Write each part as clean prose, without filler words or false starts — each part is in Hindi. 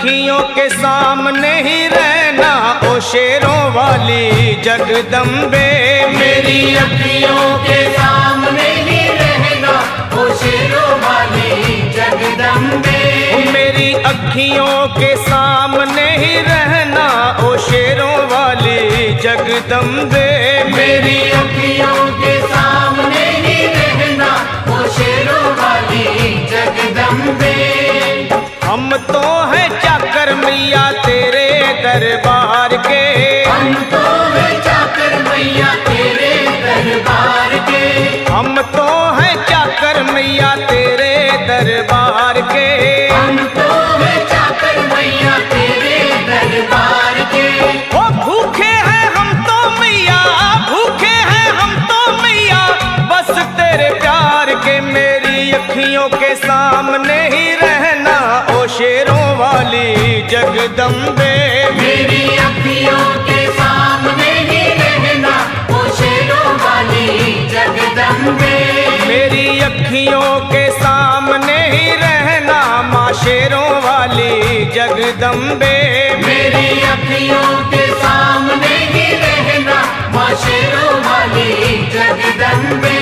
अखियों के सामने ही रहना ओ शेरों वाली जगदम्बे। मेरी अखियों के सामने ही रहना ओ शेरों वाली जगदम्बे। मेरी अखियों के सामने ही रहना ओ शेरों वाली जगदम्बे। मेरी अखियों के सामने ही रहना ओ शेरों वाली जगदम्बे। हम तो हैं चाकर मैया तेरे दरबार के। हम तो हैं चाकर मैया तेरे दरबार के। हम तो हैं चाकर मैया तेरे दरबार के। हम तो हैं चाकर मैया तेरे दरबार के। ओ भूखे हैं हम तो मैया, भूखे हैं हम तो मैया बस तेरे प्यार के। मेरी अखियों के सामने ही रहना ओ शेरों वाली जगदम्बे। मेरी अखियों के सामने ही रहना ओ शेरों वाली जगदम्बे। मेरी अखियों के सामने ही रहना माँ शेरों वाली जगदम्बे। मेरी अखियों के सामने ही रहना माँ शेरों वाली जगदम्बे।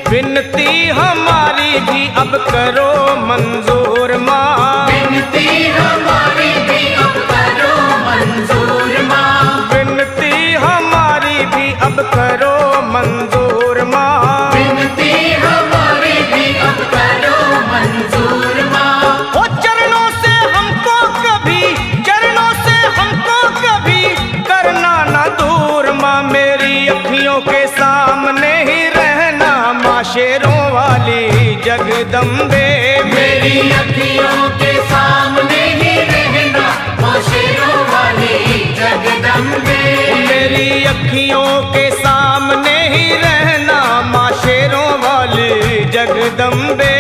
विनती हमारी भी अब करो मंजूर माँ। विनती हमारी भी अब करो मंजूर माँ। विनती हमारी भी अब करो मंजूर माँ। विनती हमारी भी अब करो मंजूर माँ। ओ चरणों से हमको कभी, चरणों से हमको कभी करना ना दूर माँ। मेरी अखियों के सामने ही रहना माँ शेरों वाली जगदम्बे। मेरी अखियों के सामने ही रहना माँ शेरों वाली जगदम्बे। मेरी अखियों के सामने ही रहना माँ शेरों वाली जगदम्बे।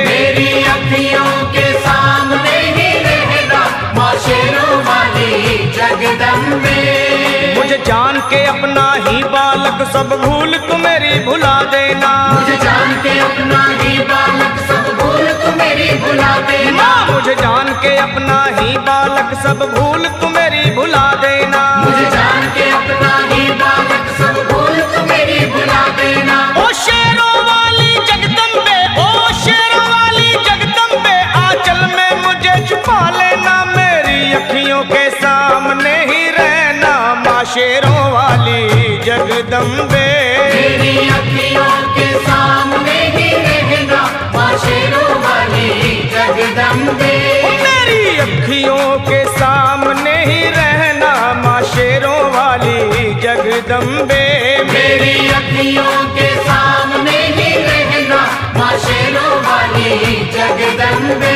मेरी अखियों के सामने ही रहना माँ शेरों वाली जगदम्बे। मुझे जान के अपना ही बालक सब भूल तू मेरी भुला देना। मुझे जान के अपना ही बालक सब भूल तू मेरी भुला देना। माँ मुझे जान के अपना ही बालक सब भूल तू मेरी भुला देना। मुझे जान के अपना ही बालक सब भूल तू मेरी भुला देना। ओ शेरों वाली जगदम्बे, ओ शेरों वाली जगदम्बे आंचल में मुझे छुपा लेना। मेरी अखियों के सामने ही रहना माँ शेरों वाली जगदम्बे। मेरी अखियों के सामने ही रहना माँ शेरों वाली जगदम्बे। मेरी अखियों के सामने ही रहना माँ शेरों वाली जगदम्बे। मेरी अखियों के सामने ही रहना माँ शेरों वाली जगदम्बे।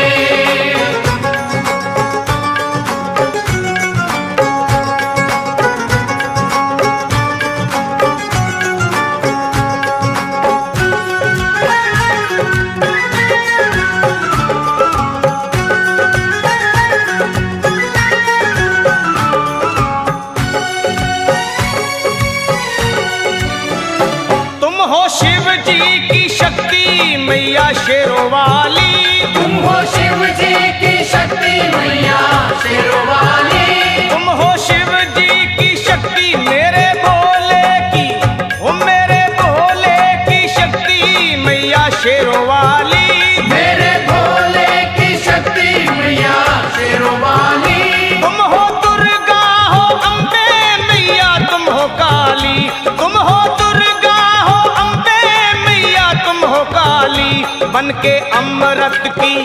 शिव जी की शक्ति मैया शेरों वाली। तुम हो शिव जी की शक्ति मैया शेरों वाली। तुम हो शिव जी की शक्ति मेरे भोले की, ओ मेरे भोले की शक्ति मैया शेरों वाली। मेरे भोले की शक्ति मैया शेरों वाली। तुम हो दुर्गा हो अम्बे मैया तुम हो काली। तुम हो दुर्गा हो अम्बे मैया तुम हो काली। बन के अमृत की,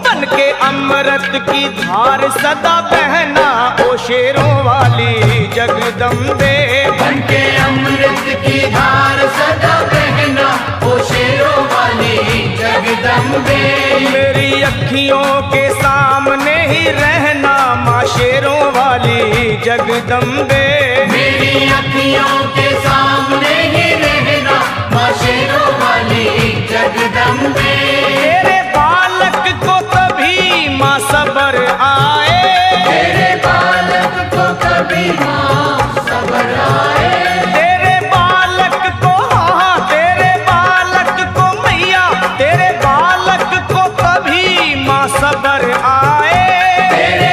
बन के अमृत की धार सदा बहना ओ शेरों वाली जगदम्बे। बन के अमृत की धार सदा बहना ओ शेरों वाली जगदम्बे। मेरी अखियों के सामने ही रहना माँ शेरों वाली जगदम्बे। मेरी अखियों के सामने ही रहना माँ शेरों वाली जगदम्बे। तेरे बालक को कभी माँ सबर आए। तेरे बालक को कभी माँ सबर आए। तेरे बालक को, हाँ तेरे बालक को मैया, तेरे बालक को कभी माँ सबर आए। तेरे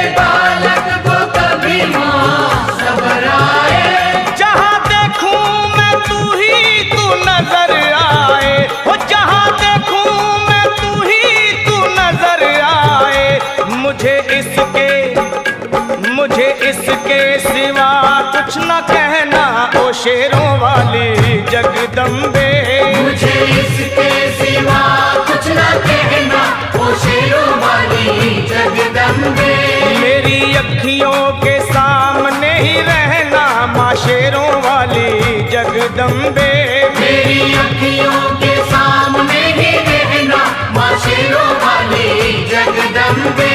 इसके सिवा कुछ न कहना ओ शेरों वाली जगदम्बे। मेरी अखियों के सामने ही रहना माँ शेरों वाली जगदम्बे। मेरी अखियों के सामने ही रहना माँ शेरों वाली जगदम्बे।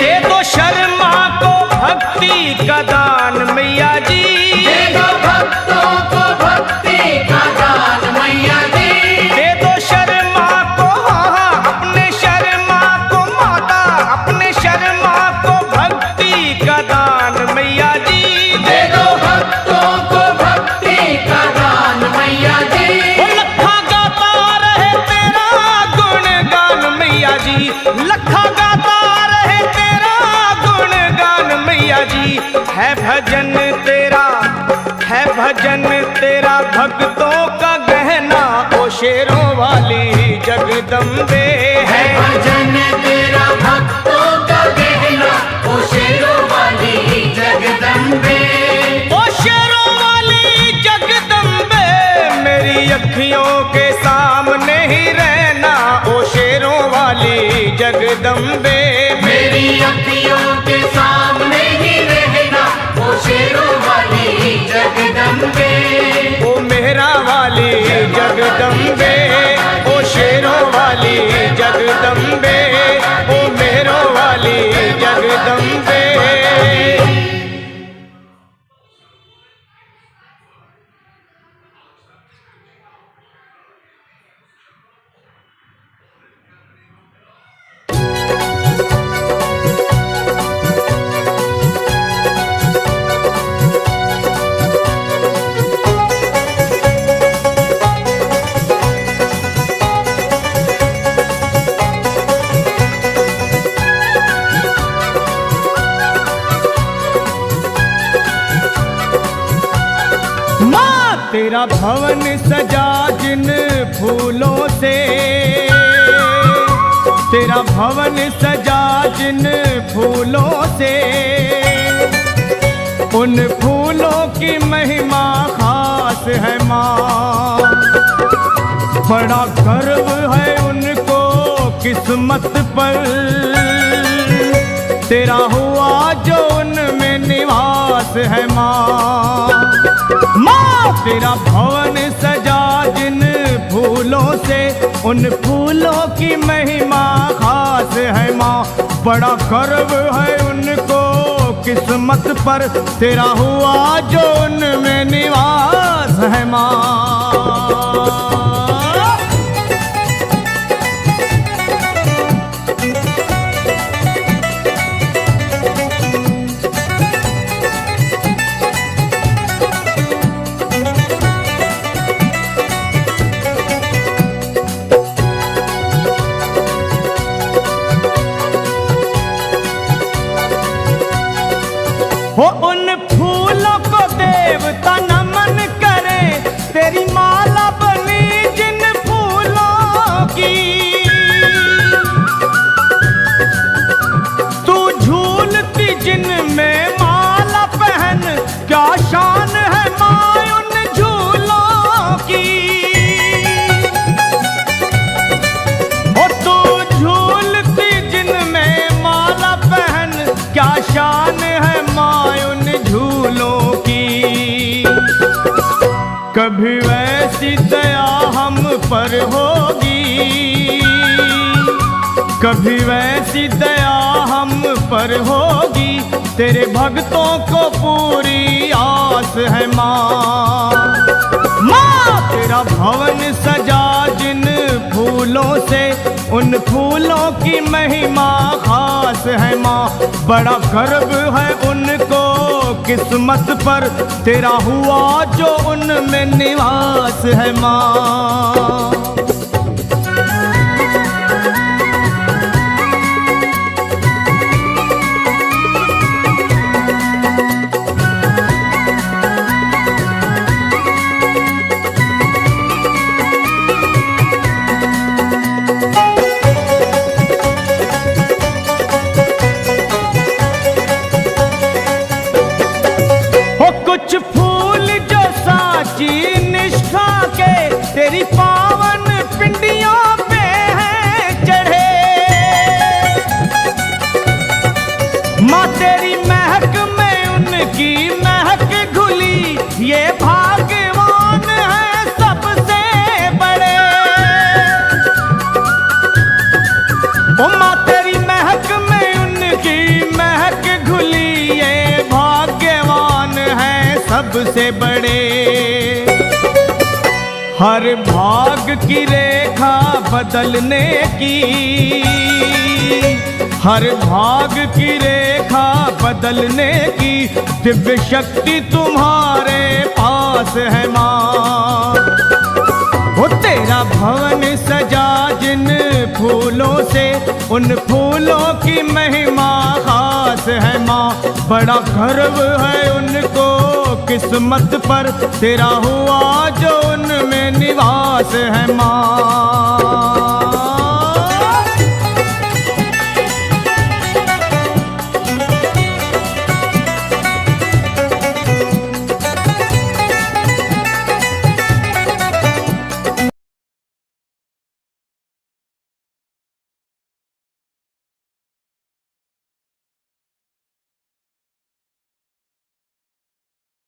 दे दो शर्मा को भक्ति का दान मैया जी, दे दो भक्तों को भक्ति का दान मैया जी। दे दो शर्मा को अपने शर्मा को माता, अपने शर्मा को भक्ति का दान मैया जी। दे दो भक्तों को भक्ति का दान मैया जी। वो लखा गाता रहे तेरा गुणगान मैया जी, लखा गाता रहे तेरा गुणगान मैया जी। है भजन तेरा, है भजन तेरा भक्तों का गहना ओ शेरों वाली जगदम्बे। है भजन तेरा भक्तों का गहना ओ शेरों वाली जगदम्बे। ओ शेरों वाली जगदम्बे, मेरी अखियों के सामने ही रहना ओ शेरों वाली जगदम्बे। मेरी अखियों के सामने ही रहना ओ शेरों वाली जगदम्बे। ओ मेहरा वाली जगदम्बे, ओ शेरों वाली जगदम्बे, ओ मेहरों वाली जगदम्बे। तेरा भवन सजा जिन फूलों से, तेरा भवन सजा जिन फूलों से, उन फूलों की महिमा खास है माँ। बड़ा गर्व है उनको किस्मत पर, तेरा हुआ जो उनमें निवास है माँ। माँ तेरा भवन सजा जिन फूलों से, उन फूलों की महिमा खास है माँ। बड़ा गर्व है उनको किस्मत पर, तेरा हुआ जो उनमें निवास है माँ। हो उन फूलों को देवता नमन करे, तेरी माला बनी जिन फूलों की। तू झूलती जिन में माला पहन, क्या शान है माँ उन झूलों की। हो तू झूलती जिन में माला पहन, क्या शान है उन झूलों की। कभी वैसी दया हम पर होगी, कभी वैसी दया हम पर होगी, तेरे भक्तों को पूरी आस है माँ। माँ तेरा भवन सजा जिन फूलों से, उन फूलों की महिमा खास है माँ। बड़ा गर्व है उनको किस्मत पर, तेरा हुआ जो उनमें निवास है माँ। कुछ फूल जो साची निष्ठा के, तेरी पावन से बड़े। हर भाग की रेखा बदलने की, हर भाग की रेखा बदलने की दिव्य शक्ति तुम्हारे पास है माँ। वो तेरा भवन सजा जिन फूलों से, उन फूलों की महिमा खास है माँ। बड़ा गर्व है उनको किस्मत पर, तेरा हुआ जो उनमें निवास है माँ।